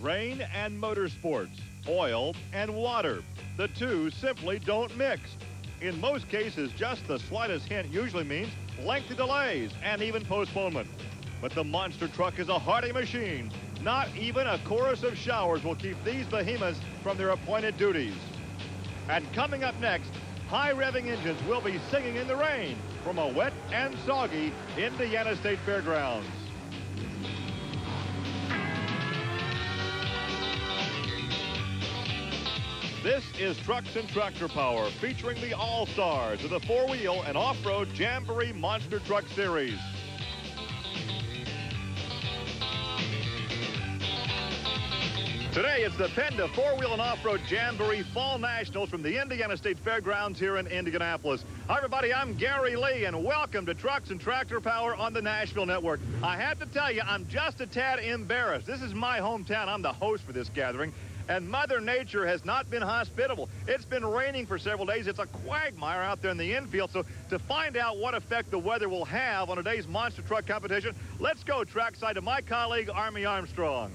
Rain and motorsports, oil and water. The two simply don't mix. In most cases, just the slightest hint usually means lengthy delays and even postponement. But the monster truck is a hardy machine. Not even a chorus of showers will keep these behemoths from their appointed duties. And coming up next, high-revving engines will be singing in the rain from a wet and soggy Indiana State Fairgrounds. This is Trucks and Tractor Power, featuring the all-stars of the four-wheel and off-road Jamboree Monster Truck Series. Today, it's the Penda four-wheel and off-road Jamboree Fall Nationals from the Indiana State Fairgrounds here in Indianapolis. Hi, everybody. I'm Gary Lee, and welcome to Trucks and Tractor Power on the Nashville Network. I have to tell you, I'm just a tad embarrassed. This is my hometown. I'm the host for this gathering. And Mother Nature has not been hospitable. It's been raining for several days. It's a quagmire out there in the infield. So to find out what effect the weather will have on today's monster truck competition, let's go trackside to my colleague, Armstrong.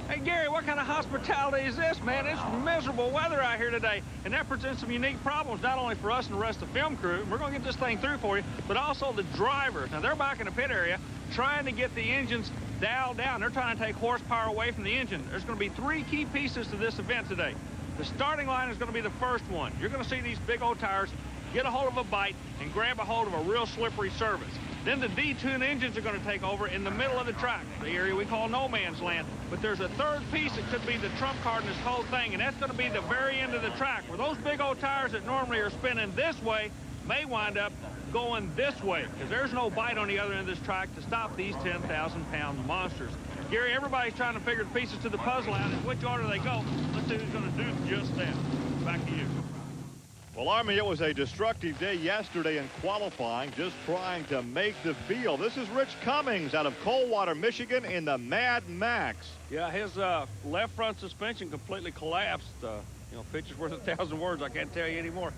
Hey, Gary, what kind of hospitality is this, man? It's miserable weather out here today, and that presents some unique problems, not only for us and the rest of the film crew. We're going to get this thing through for you, but also the drivers. Now, they're back in the pit area trying to get the engines dialed down. They're trying to take horsepower away from the engine. There's going to be three key pieces to this event today. The starting line is going to be the first one. You're going to see these big old tires get a hold of a bite and grab a hold of a real slippery surface. Then the D-tune engines are going to take over in the middle of the track, the area we call no man's land. But there's a third piece that could be the trump card in this whole thing, and that's going to be the very end of the track, where those big old tires that normally are spinning this way may wind up going this way, because there's no bite on the other end of this track to stop these 10,000-pound monsters. Gary, everybody's trying to figure the pieces to the puzzle out in which order they go. Let's see who's going to do just that. Back to you. Well, Army, it was a destructive day yesterday in qualifying, just trying to make the field. This is Rich Cummings out of Coldwater, Michigan in the Mad Max. Yeah, his left front suspension completely collapsed. Picture's worth 1,000 words. I can't tell you anymore.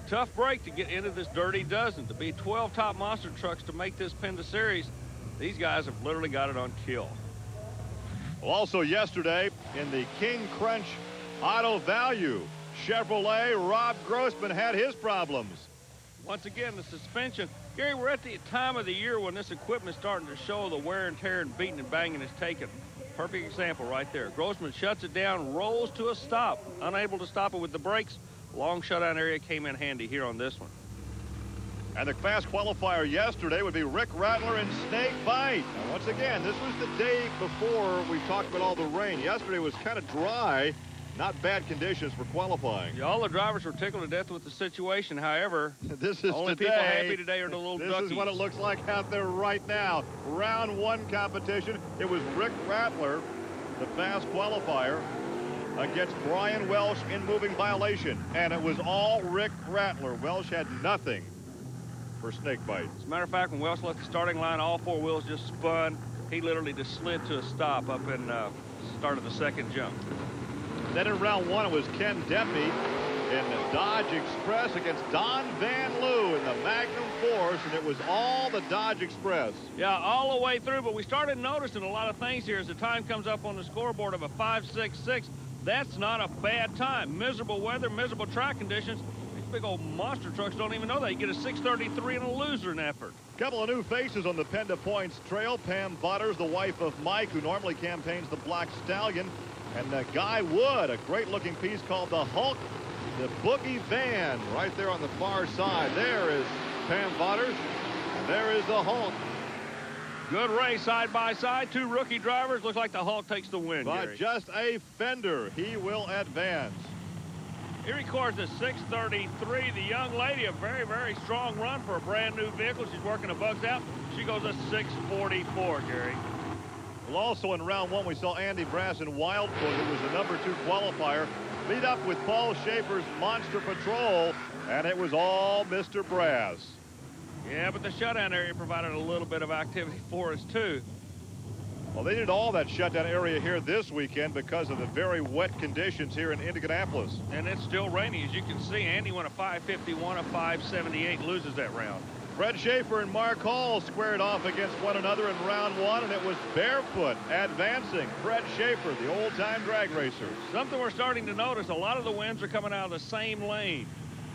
Tough break to get into this dirty dozen. To be 12 top monster trucks to make this Penda Series, these guys have literally got it on kill. Well, also yesterday in the King Crunch Auto Value, Chevrolet, Rob Grossman had his problems. Once again, the suspension. Gary, we're at the time of the year when this equipment's starting to show the wear and tear and beating and banging it's taken. Perfect example right there. Grossman shuts it down, rolls to a stop, unable to stop it with the brakes. Long shutdown area came in handy here on this one. And the fast qualifier yesterday would be Rick Rattler and Snake Bite. Now, once again, this was the day before we talked about all the rain. Yesterday was kind of dry. Not bad conditions for qualifying. Yeah, all the drivers were tickled to death with the situation. However, this is only today. People happy today are the little this duckies. Is what it looks like out there right now. Round one competition. It was Rick Rattler, the fast qualifier, against Brian Welsh in moving violation. And it was all Rick Rattler. Welsh had nothing for Snakebite. As a matter of fact, when Welsh left the starting line, all four wheels just spun. He literally just slid to a stop up in start of the second jump. Then in round one, it was Ken Dempney in the Dodge Express against Don Van Loo in the Magnum Force, and it was all the Dodge Express. Yeah, all the way through, but we started noticing a lot of things here as the time comes up on the scoreboard of a 5.66. That's not a bad time. Miserable weather, miserable track conditions. These big old monster trucks don't even know that. You get a 6.33 and a loser in effort. Couple of new faces on the Penda Points trail. Pam Butters, the wife of Mike, who normally campaigns the Black Stallion. And Guy Wood, a great-looking piece called the Hulk, the Boogie Van, right there on the far side. There is Pam Butters, and there is the Hulk. Good race side by side. Two rookie drivers. Looks like the Hulk takes the win, But Gary. just a fender. He will advance. He records a 6.33. The young lady, a very, very strong run for a brand-new vehicle. She's working the bugs out. She goes a 6.44, Gary. Well, also in round one, we saw Andy Brass in Wildfoot, who was the number 2 qualifier, meet up with Paul Schaefer's Monster Patrol, and it was all Mr. Brass. Yeah, but the shutdown area provided a little bit of activity for us, too. Well, they did all that shutdown area here this weekend because of the very wet conditions here in Indianapolis. And it's still raining. As you can see, Andy went a 5.51, a 5.78, loses that round. Fred Schaefer and Mark Hall squared off against one another in round one, and it was Barefoot advancing. Fred Schaefer, the old-time drag racer. Something we're starting to notice, a lot of the wins are coming out of the same lane.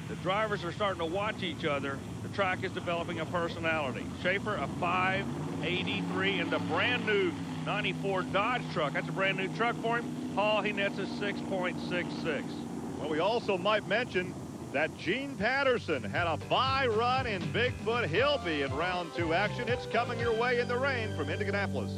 The drivers are starting to watch each other. The track is developing a personality. Schaefer, a 583 in the brand new 94 Dodge truck. That's a brand new truck for him. Hall, he nets a 6.66. Well, we also might mention that Gene Patterson had a bye run in Bigfoot. He'll be in round two action. It's coming your way in the rain from Indianapolis.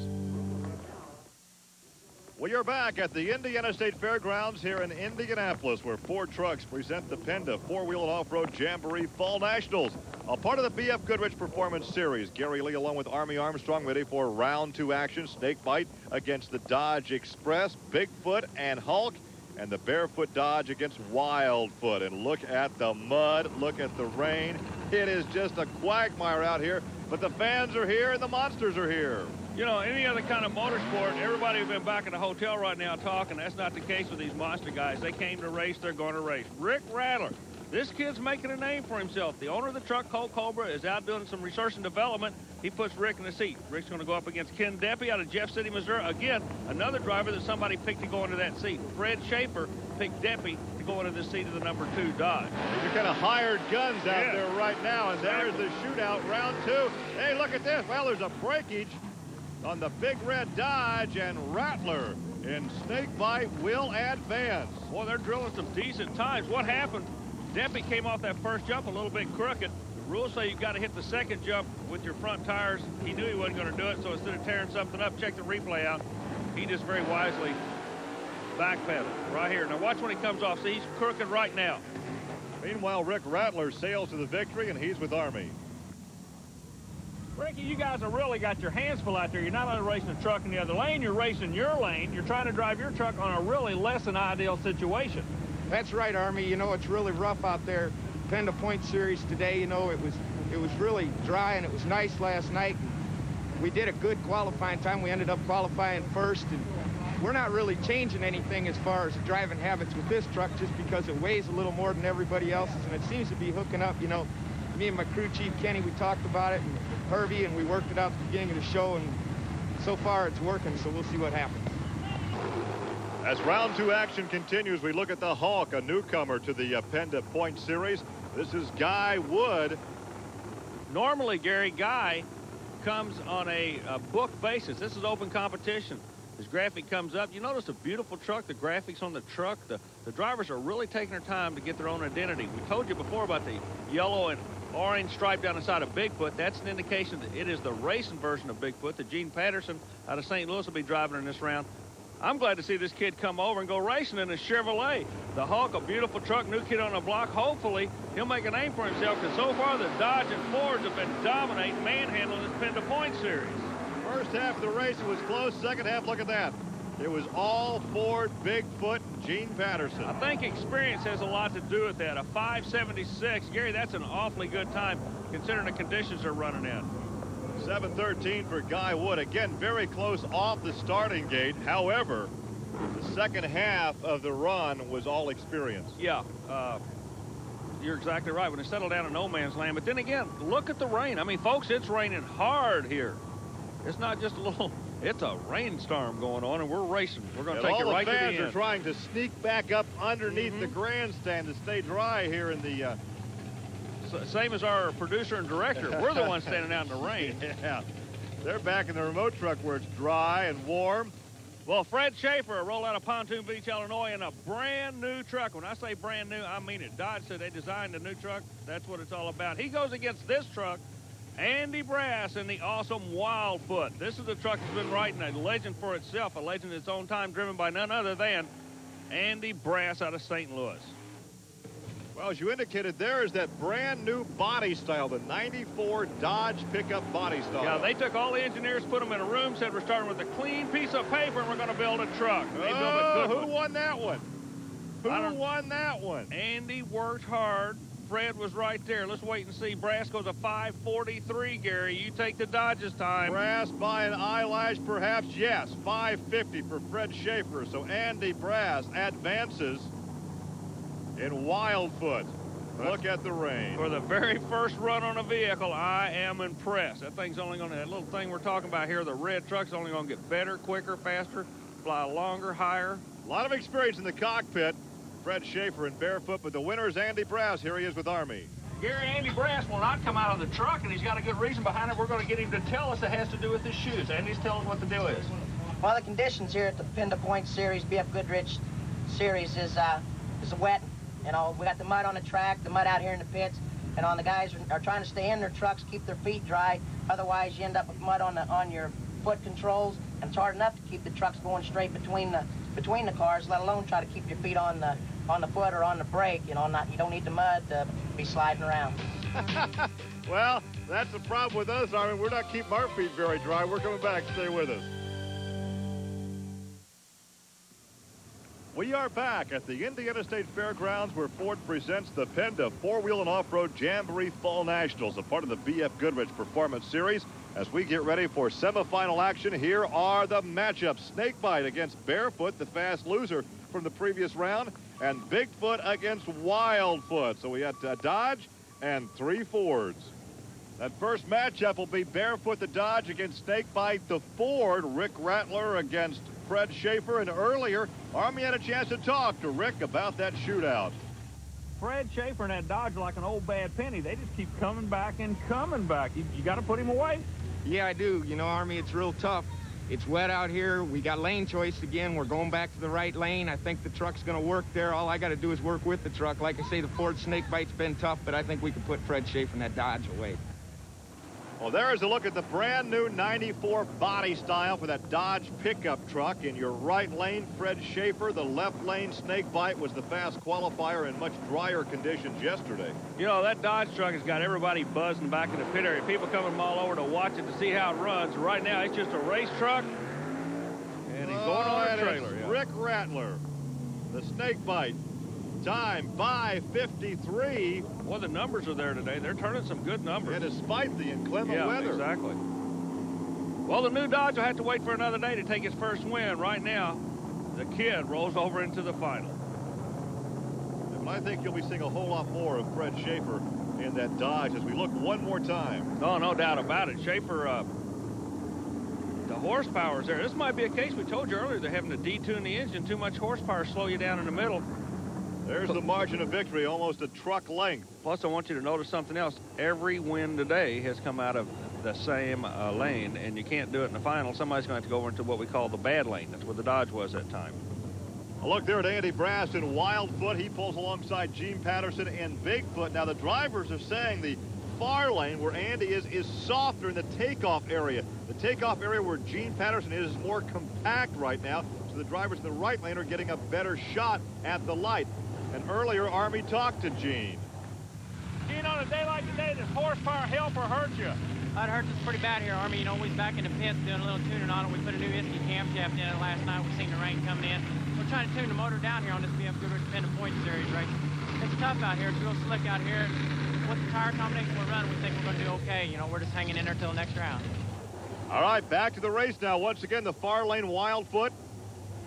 Well, you're back at the Indiana State Fairgrounds here in Indianapolis, where Ford trucks present the Penda four-wheel and off-road Jamboree Fall Nationals, a part of the BF Goodrich Performance Series. Gary Lee along with Army Armstrong ready for round two action. Snake bite against the Dodge Express, Bigfoot and Hulk, and the Barefoot Dodge against Wildfoot. And look at the mud, look at the rain. It is just a quagmire out here, but the fans are here and the monsters are here. You know, any other kind of motorsport, everybody has been back in the hotel right now talking. That's not the case with these monster guys. They came to race, they're going to race. Rick Rattler, this kid's making a name for himself. The owner of the truck, Cole Cobra, is out doing some research and development. He puts Rick in the seat. Rick's going to go up against Ken Deppy out of Jeff City, Missouri. Again, another driver that somebody picked to go into that seat. Fred Schaefer picked Deppy to go into the seat of the number 2 Dodge. These are kind of hired guns out there right now, and there's the shootout, round two. Hey, look at this. Well, there's a breakage on the big red Dodge, and Rattler in snakebite will advance. Boy, they're drilling some decent times. What happened? Deppy came off that first jump a little bit crooked. The rules say you've got to hit the second jump with your front tires. He knew he wasn't going to do it, so instead of tearing something up, check the replay out. He just very wisely backpedaled right here. Now watch when he comes off. See, he's crooked right now. Meanwhile, Rick Rattler sails to the victory, and he's with Army. Ricky, you guys have really got your hands full out there. You're not only racing a truck in the other lane, you're racing your lane. You're trying to drive your truck on a really less than ideal situation. That's right, Army. You know, it's really rough out there. Penda Points Series today, you know, it was really dry, and it was nice last night. We did a good qualifying time. We ended up qualifying first, and we're not really changing anything as far as driving habits with this truck just because it weighs a little more than everybody else's, and it seems to be hooking up. You know, me and my crew chief, Kenny, we talked about it, and Hervey, and we worked it out at the beginning of the show, and so far it's working, so we'll see what happens. As round two action continues, we look at the Hawk, a newcomer to the Penda Points Series. This is Guy Wood. Normally, Gary, Guy comes on a book basis. This is open competition. His graphic comes up. You notice a beautiful truck, the graphics on the truck. The drivers are really taking their time to get their own identity. We told you before about the yellow and orange stripe down the side of Bigfoot. That's an indication that it is the racing version of Bigfoot that Gene Patterson out of St. Louis will be driving in this round. I'm glad to see this kid come over and go racing in a Chevrolet. The Hawk, a beautiful truck, new kid on the block. Hopefully, he'll make a name for himself, because so far the Dodge and Fords have been dominating, manhandling this Penda Points Series. First half of the race, it was close. Second half, look at that. It was all Ford, Bigfoot, and Gene Patterson. I think experience has a lot to do with that. A 576, Gary, that's an awfully good time considering the conditions they're running in. 7:13 for Guy Wood. Again, very close off the starting gate. However, the second half of the run was all experience. Yeah, you're exactly right. When they settle down in no man's land. But then again, look at the rain. I mean, folks, it's raining hard here. It's not just a little... It's a rainstorm going on, and we're racing. We're going to take it right to the end. All the fans are trying to sneak back up underneath the grandstand to stay dry here in the... Same as our producer and director. We're the ones standing out in the rain. Yeah. They're back in the remote truck where it's dry and warm. Well, Fred Schaefer rolled out of Pontoon Beach, Illinois in a brand new truck. When I say brand new, I mean it. Dodge said they designed a new truck. That's what it's all about. He goes against this truck, Andy Brass, in the awesome Wildfoot. This is the truck that's been writing a legend for itself, a legend in its own time, driven by none other than Andy Brass out of St. Louis. Well, as you indicated, there is that brand new body style, the 94 Dodge pickup body style. Yeah, they took all the engineers, put them in a room, said we're starting with a clean piece of paper and we're going to build a truck. They built a good one. Who won that one? Who won that one? Andy worked hard. Fred was right there. Let's wait and see. Brass goes a 543, Gary. You take the Dodge's time. Brass by an eyelash, perhaps, yes. 550 for Fred Schaefer. So Andy Brass advances in Wildfoot. Look at the rain. For the very first run on a vehicle, I am impressed. That thing's only going to, that little thing we're talking about here, the red truck's only going to get better, quicker, faster, fly longer, higher. A lot of experience in the cockpit. Fred Schaefer in barefoot, but the winner's Andy Brass. Here he is with Army. Gary, Andy Brass will not come out of the truck, and he's got a good reason behind it. We're going to get him to tell us it has to do with his shoes. Andy's telling us what the deal is. Well, the conditions here at the Penda Points Series, BF Goodrich Series is wet. You know, we got the mud on the track, the mud out here in the pits, and the guys are trying to stay in their trucks, keep their feet dry. Otherwise, you end up with mud on your foot controls, and it's hard enough to keep the trucks going straight between the cars, let alone try to keep your feet on the foot or on the brake. You know, you don't need the mud to be sliding around. Well, that's the problem with us, Army. We're not keeping our feet very dry. We're coming back. Stay with us. We are back at the Indiana State Fairgrounds, where Ford presents the Penda Four-Wheel and Off-Road Jamboree Fall Nationals, a part of the BF Goodrich Performance Series. As we get ready for semifinal action, here are the matchups. Snakebite against Barefoot, the fast loser from the previous round, and Bigfoot against Wildfoot. So we had Dodge and 3 Fords. That first matchup will be Barefoot the Dodge against Snakebite the Ford. Rick Rattler against Fred Schaefer, and earlier, Army had a chance to talk to Rick about that shootout. Fred Schaefer and that Dodge are like an old bad penny. They just keep coming back and coming back. You got to put him away. Yeah, I do. You know, Army, it's real tough. It's wet out here. We got lane choice again. We're going back to the right lane. I think the truck's going to work there. All I got to do is work with the truck. Like I say, the Ford Snakebite's been tough, but I think we can put Fred Schaefer and that Dodge away. Well, there is a look at the brand new 94 body style for that Dodge pickup truck. In your right lane, Fred Schaefer. The left lane, Snakebite, was the fast qualifier in much drier conditions yesterday. You know, that Dodge truck has got everybody buzzing back in the pit area. People coming from all over to watch it to see how it runs. Right now, it's just a race truck, and he's going on a trailer. Yeah. Rick Rattler, the Snakebite. Time 5:53. Well, the numbers are there today. They're turning some good numbers. Yeah, despite the inclement weather. Exactly. Well, the new Dodge will have to wait for another day to take his first win. Right now, the kid rolls over into the final. And I think you'll be seeing a whole lot more of Fred Schaefer in that Dodge as we look one more time. Oh, no doubt about it. Schaefer, the horsepower is there. This might be a case we told you earlier. They're having to detune the engine. Too much horsepower slow you down in the middle. There's the margin of victory, almost a truck length. Plus, I want you to notice something else. Every win today has come out of the same lane, and you can't do it in the final. Somebody's going to have to go over into what we call the bad lane. That's where the Dodge was that time. A look there at Andy Brass in Wildfoot. He pulls alongside Gene Patterson and Bigfoot. Now, the drivers are saying the far lane where Andy is softer in the takeoff area. The takeoff area where Gene Patterson is more compact right now, so the drivers in the right lane are getting a better shot at the light. And earlier, Army talked to Gene. Gene, on a day like today, does horsepower help or hurt you? It hurts us pretty bad here, Army. You know, we're back in the pits doing a little tuning on it. We put a new Iski camshaft in it last night. We've seen the rain coming in. We're trying to tune the motor down here on this BF Goodrich Penda Points Series race. It's tough out here. It's real slick out here. With the tire combination we're running, we think we're going to do okay. You know, we're just hanging in there till the next round. All right, back to the race now. Once again, the far lane Wildfoot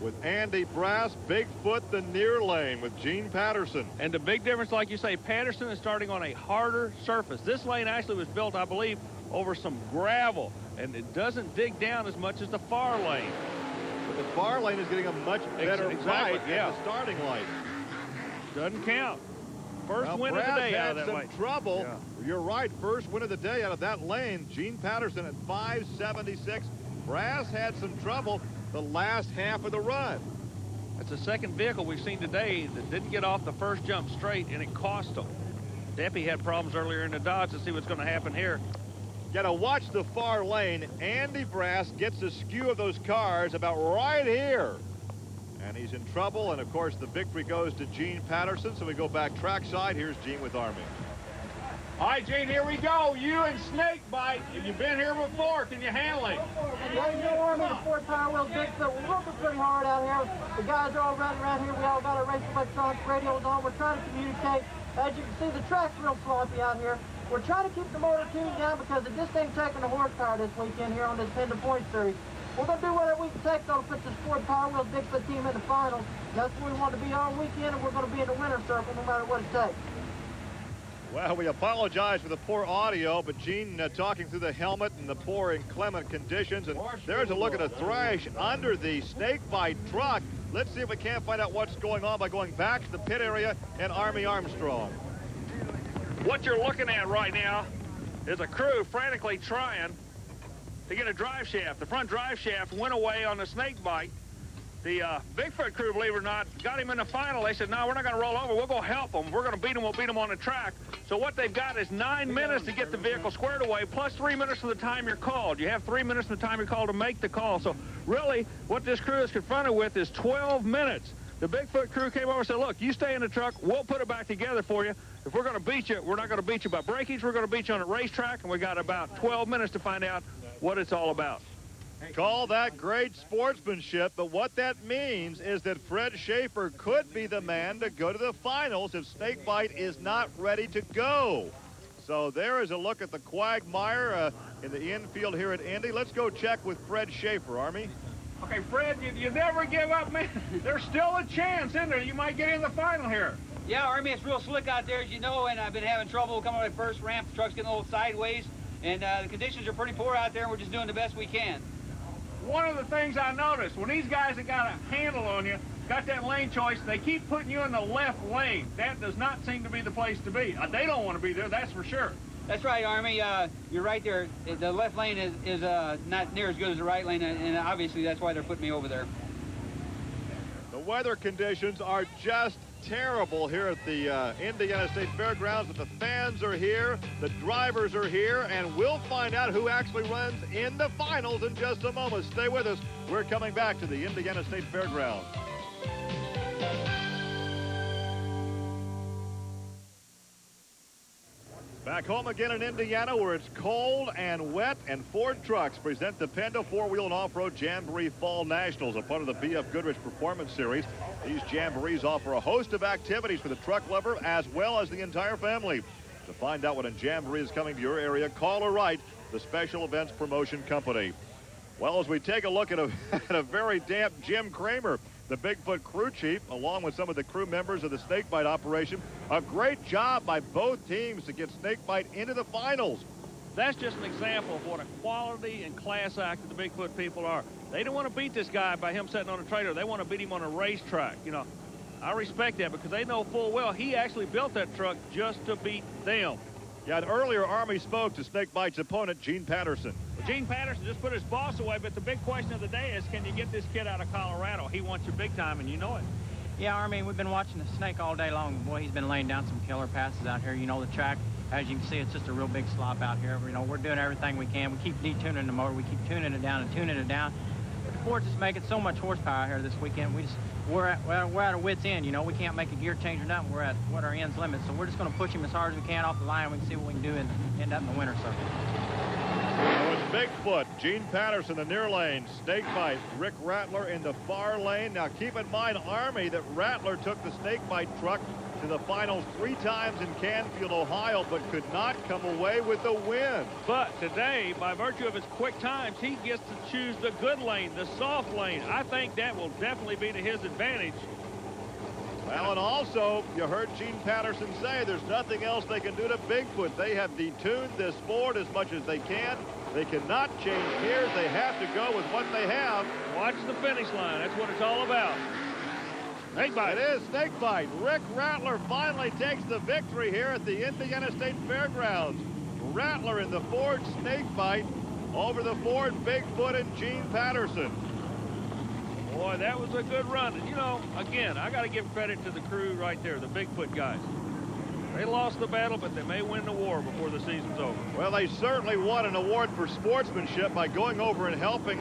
with Andy Brass, Bigfoot the near lane with Gene Patterson. And the big difference, like you say, Patterson is starting on a harder surface. This lane actually was built, I believe, over some gravel, and it doesn't dig down as much as the far lane. But the far lane is getting a much better exactly, bite yeah. at the starting light. Doesn't count. First win of the day out of that lane. Trouble. Yeah. You're right. First win of the day out of that lane. Gene Patterson at 5:76. Brass had some trouble the last half of the run. That's the second vehicle we've seen today that didn't get off the first jump straight, and it cost them. Deppy had problems earlier in the Dodge. To see what's going to happen here. Got to watch the far lane. Andy Brass gets a skew of those cars about right here. And he's in trouble, and of course the victory goes to Gene Patterson. So we go back trackside. Here's Gene with Army. All right, Gene, here we go. You and Snakebite. You've been here before. Can you handle it? Yeah, you know, Army, the Ford Power Wheel Bigfoot. We're working pretty hard out here. The guys are all running around here. We all got our race electronics radios on. We're trying to communicate. As you can see, the track's real sloppy out here. We're trying to keep the motor tuned down because it just ain't taking the horsepower this weekend here on this Penda Points Series. We're going to do whatever we can take to put this Ford Power Wheel Bigfoot team in the finals. That's where we want to be all weekend, and we're going to be in the winner's circle no matter what it takes. Well, we apologize for the poor audio, but Gene talking through the helmet and the poor inclement conditions. And there's a look at a thrash under the snakebite truck. Let's see if we can't find out what's going on by going back to the pit area and Army Armstrong. What you're looking at right now is a crew frantically trying to get a drive shaft. The front drive shaft went away on the snakebite. The Bigfoot crew, believe it or not, got him in the final. They said, no, we're not going to roll over. We'll go help them. We're going to beat them. We'll beat them on the track. So what they've got is 9 minutes to get the vehicle squared away, plus 3 minutes from the time you're called. You have 3 minutes from the time you're called to make the call. So really, what this crew is confronted with is 12 minutes. The Bigfoot crew came over and said, look, you stay in the truck. We'll put it back together for you. If we're going to beat you, we're not going to beat you by breakage. We're going to beat you on a racetrack, and we got about 12 minutes to find out what it's all about. Call that great sportsmanship, but what that means is that Fred Schaefer could be the man to go to the finals if snakebite is not ready to go. So there is a look at the quagmire in the infield here at Indy. Let's go check with Fred Schaefer, Army. Okay, Fred, you never give up, man. There's still a chance, isn't there? You might get in the final here. Yeah, Army, it's real slick out there, as you know, and I've been having trouble coming on the first ramp. The truck's getting a little sideways, and the conditions are pretty poor out there, and we're just doing the best we can. One of the things I noticed, when these guys that got a handle on you, got that lane choice, they keep putting you in the left lane. That does not seem to be the place to be. They don't want to be there, that's for sure. That's right, Army. You're right there. The left lane is not near as good as the right lane, and obviously that's why they're putting me over there. The weather conditions are just terrible here at the Indiana State Fairgrounds, but the fans are here, the drivers are here, and we'll find out who actually runs in the finals in just a moment. Stay with us. We're coming back to the Indiana State Fairgrounds. Back home again in Indiana, where it's cold and wet, and Ford Trucks present the Penda four-wheel and off-road Jamboree Fall Nationals, a part of the B.F. Goodrich Performance Series. These Jamborees offer a host of activities for the truck lover as well as the entire family. To find out what a Jamboree is coming to your area, call or write the Special Events Promotion Company. Well, as we take a look at a very damp Jim Kramer, the Bigfoot crew chief, along with some of the crew members of the snakebite operation, a great job by both teams to get snakebite into the finals. That's just an example of what a quality and class act that the Bigfoot people are. They don't want to beat this guy by him sitting on a trailer. They want to beat him on a racetrack. You know, I respect that because they know full well he actually built that truck just to beat them. Yeah, and earlier Army spoke to snakebite's opponent, Gene Patterson. Well, Gene Patterson just put his boss away, but the big question of the day is, can you get this kid out of Colorado? He wants you big time, and you know it. Yeah, Army, we've been watching the snake all day long. Boy, he's been laying down some killer passes out here. You know, the track, as you can see, it's just a real big slop out here. You know, we're doing everything we can. We keep detuning the motor. We keep tuning it down and tuning it down. But the Ford's just making so much horsepower here this weekend. We're at our wit's end. You know, we can't make a gear change or nothing. We're at what our end's limit. So we're just going to push him as hard as we can off the line. We can see what we can do and end up in the winner's circle. So it's Bigfoot, Gene Patterson, the near lane, snakebite, Rick Rattler in the far lane. Now keep in mind, Army, that Rattler took the snakebite truck to the finals 3 times in Canfield, Ohio, but could not come away with the win. But today, by virtue of his quick times, he gets to choose the good lane, the soft lane. I think that will definitely be to his advantage. Well, and also, you heard Gene Patterson say there's nothing else they can do to Bigfoot. They have detuned this Ford as much as they can. They cannot change gears. They have to go with what they have. Watch the finish line. That's what it's all about. Snakebite. It is snakebite. Rick Rattler finally takes the victory here at the Indiana State Fairgrounds. Rattler in the Ford snakebite over the Ford Bigfoot and Gene Patterson. Boy, that was a good run. And, you know, again, I got to give credit to the crew right there, the Bigfoot guys. They lost the battle, but they may win the war before the season's over. Well, they certainly won an award for sportsmanship by going over and helping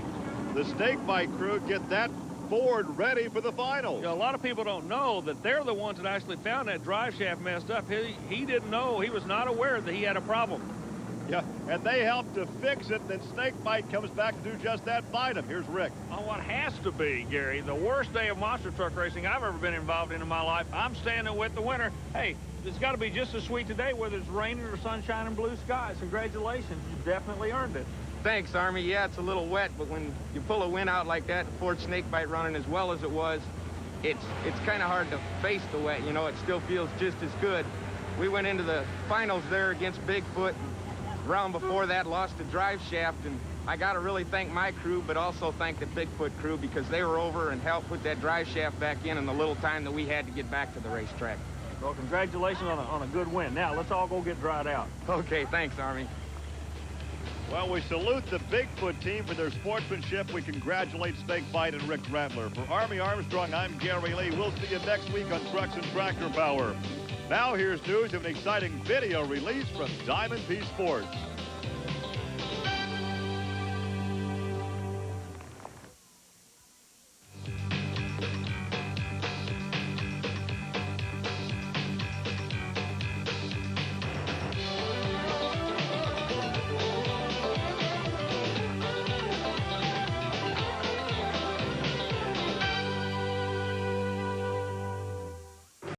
the snakebite crew get that Ford ready for the finals. You know, a lot of people don't know that they're the ones that actually found that drive shaft messed up. He didn't know. He was not aware that he had a problem. Yeah, and they helped to fix it. Then snakebite comes back to do just that. Find him. Here's Rick. On what has to be, Gary, the worst day of monster truck racing I've ever been involved in my life. I'm standing with the winner. Hey, it's got to be just as sweet today, whether it's raining or sunshine and blue skies. Congratulations. You definitely earned it. Thanks, Army. Yeah, it's a little wet, but when you pull a win out like that, Ford snakebite running as well as it was, it's kind of hard to face the wet. You know, it still feels just as good. we went into the finals there against Bigfoot. Round before that, lost the drive shaft, and I got to really thank my crew, but also thank the Bigfoot crew, because they were over and helped put that drive shaft back in the little time that we had to get back to the racetrack. Well, congratulations on a good win. Now, let's all go get dried out. Okay, thanks, Army. Well, we salute the Bigfoot team for their sportsmanship. We congratulate Snake Bite and Rick Rattler. For Army Armstrong, I'm Gary Lee. We'll see you next week on Trucks and Tractor Power. Now here's news of an exciting video release from Diamond P Sports.